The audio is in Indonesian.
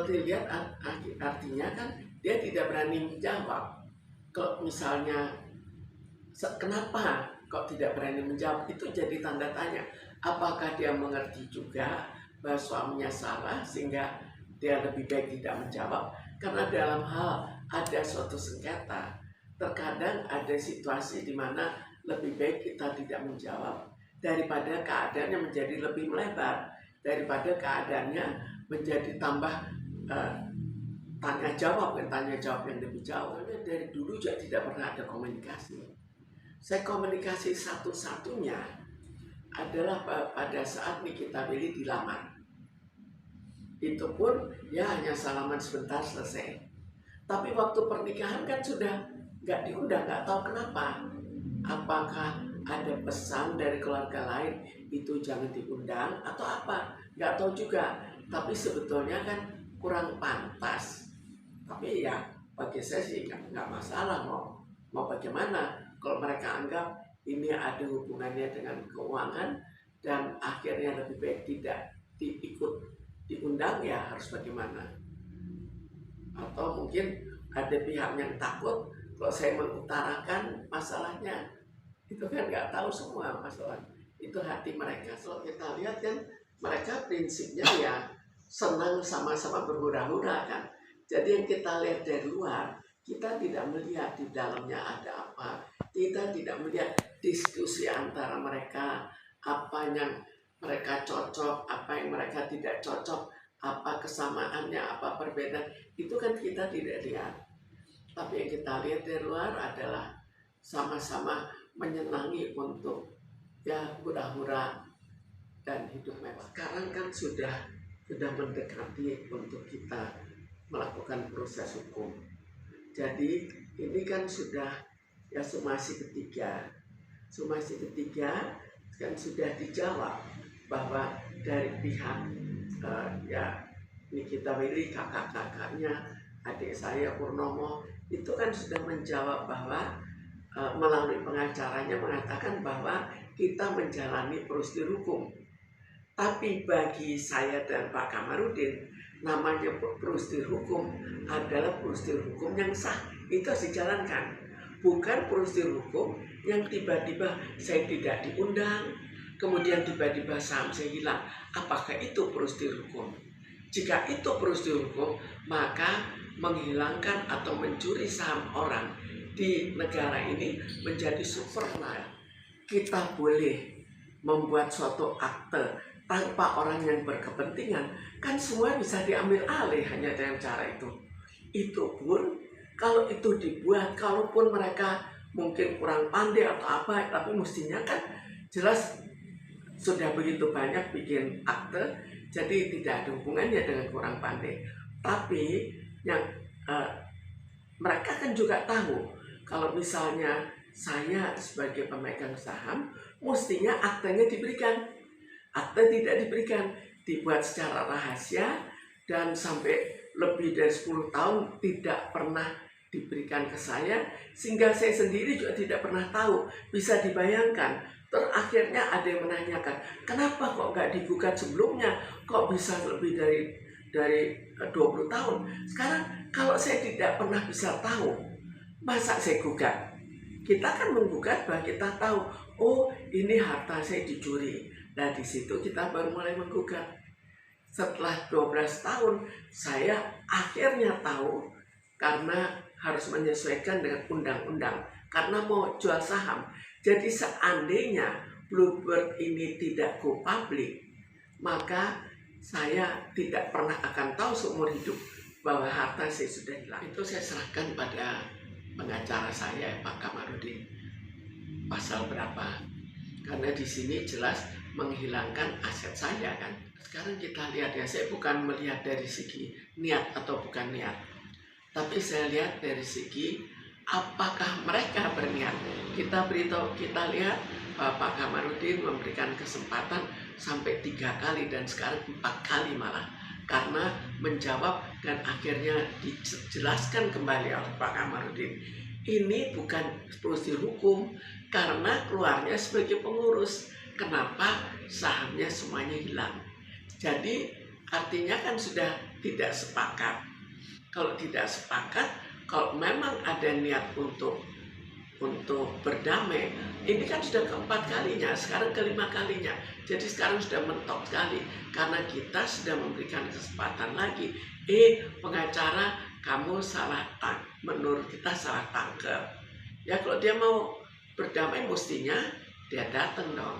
dilihat artinya kan dia tidak berani menjawab. Kalau misalnya kenapa kok tidak berani menjawab, itu jadi tanda tanya. Apakah dia mengerti juga bahwa suaminya salah sehingga dia lebih baik tidak menjawab? Karena dalam hal ada suatu sengketa, terkadang ada situasi di mana lebih baik kita tidak menjawab daripada keadaannya menjadi lebih melebar, daripada keadaannya menjadi tambah tanya jawab yang lebih jauh. Karena dari dulu juga tidak pernah ada komunikasi. Saya komunikasi satu-satunya adalah pada saat Nikita Willy dilamar. Itu pun ya hanya salaman sebentar selesai. Tapi waktu pernikahan kan sudah nggak diundang, nggak tahu kenapa. Apakah ada pesan dari keluarga lain itu jangan diundang atau apa? Nggak tahu juga. Tapi sebetulnya kan kurang pantas. Tapi ya bagi saya sih nggak masalah, mau bagaimana. Kalau mereka anggap ini ada hubungannya dengan keuangan dan akhirnya lebih baik tidak diundang, ya harus bagaimana. Atau mungkin ada pihak yang takut kalau saya mengutarakan masalahnya, itu kan nggak tahu semua masalah. Itu hati mereka. Kalau kita lihat kan mereka prinsipnya ya senang sama-sama berhura-hura kan. Jadi yang kita lihat dari luar, kita tidak melihat di dalamnya ada apa. Kita tidak melihat diskusi antara mereka, apa yang mereka cocok, apa yang mereka tidak cocok, apa kesamaannya, apa perbedaan. Itu kan kita tidak lihat. Tapi yang kita lihat dari luar adalah sama-sama menyenangi untuk ya hura-hura dan hidup mewah. Sekarang kan sudah mendekati untuk kita melakukan proses hukum. Jadi ini kan sudah ya sumasi ketiga kan sudah dijawab bahwa dari pihak ya Nikita Willy, kakak-kakaknya, adik saya Purnomo itu kan sudah menjawab bahwa melalui pengacaranya mengatakan bahwa kita menjalani prosedur hukum. Tapi bagi saya dan Pak Kamarudin, namanya prosedur hukum adalah prosedur hukum yang sah, itu harus dijalankan. Bukan prosedur hukum yang tiba-tiba saya tidak diundang, kemudian tiba-tiba saham saya hilang. Apakah itu prosedur hukum? Jika itu prosedur hukum, maka menghilangkan atau mencuri saham orang di negara ini menjadi supernal. Kita boleh membuat suatu akte tanpa orang yang berkepentingan, kan semua bisa diambil alih hanya dengan cara itu. Itu pun kalau itu dibuat, kalaupun mereka mungkin kurang pandai atau apa, tapi mestinya kan jelas sudah begitu banyak bikin akte, jadi tidak ada hubungannya dengan kurang pandai. Tapi yang mereka kan juga tahu kalau misalnya saya sebagai pemegang saham, mestinya aktenya diberikan. Akte tidak diberikan, dibuat secara rahasia dan sampai lebih dari 10 tahun tidak pernah diberikan ke saya, sehingga saya sendiri juga tidak pernah tahu. Bisa dibayangkan, terakhirnya ada yang menanyakan, kenapa kok nggak digugat sebelumnya, kok bisa lebih dari 20 tahun. Sekarang kalau saya tidak pernah bisa tahu, masa saya gugat? Kita kan menggugat bahwa kita tahu, oh ini harta saya dicuri. Nah di situ kita baru mulai menggugat. Setelah 12 tahun, saya akhirnya tahu karena harus menyesuaikan dengan undang-undang. Karena mau jual saham. Jadi seandainya Bluebird ini tidak go public, maka saya tidak pernah akan tahu seumur hidup bahwa harta saya sudah hilang. Itu saya serahkan pada pengacara saya, Pak Kamarudin. Pasal berapa? Karena di sini jelas menghilangkan aset saya kan. Sekarang kita lihat ya, saya bukan melihat dari segi niat atau bukan niat, tapi saya lihat dari segi apakah mereka berniat. Kita lihat Pak Kamarudin memberikan kesempatan sampai 3 kali dan sekarang 4 kali malah, karena menjawab dan akhirnya dijelaskan kembali oleh Pak Kamarudin. Ini bukan prosedur hukum karena keluarnya sebagai pengurus. Kenapa sahamnya semuanya hilang? Jadi artinya kan sudah tidak sepakat. Kalau tidak sepakat, kalau memang ada niat untuk berdamai, ini kan sudah keempat kalinya, sekarang kelima kalinya. Jadi sekarang sudah mentok sekali karena kita sudah memberikan kesempatan lagi. Pengacara, kamu menurut kita salah tangkap. Ya kalau dia mau berdamai, mestinya dia datang dong.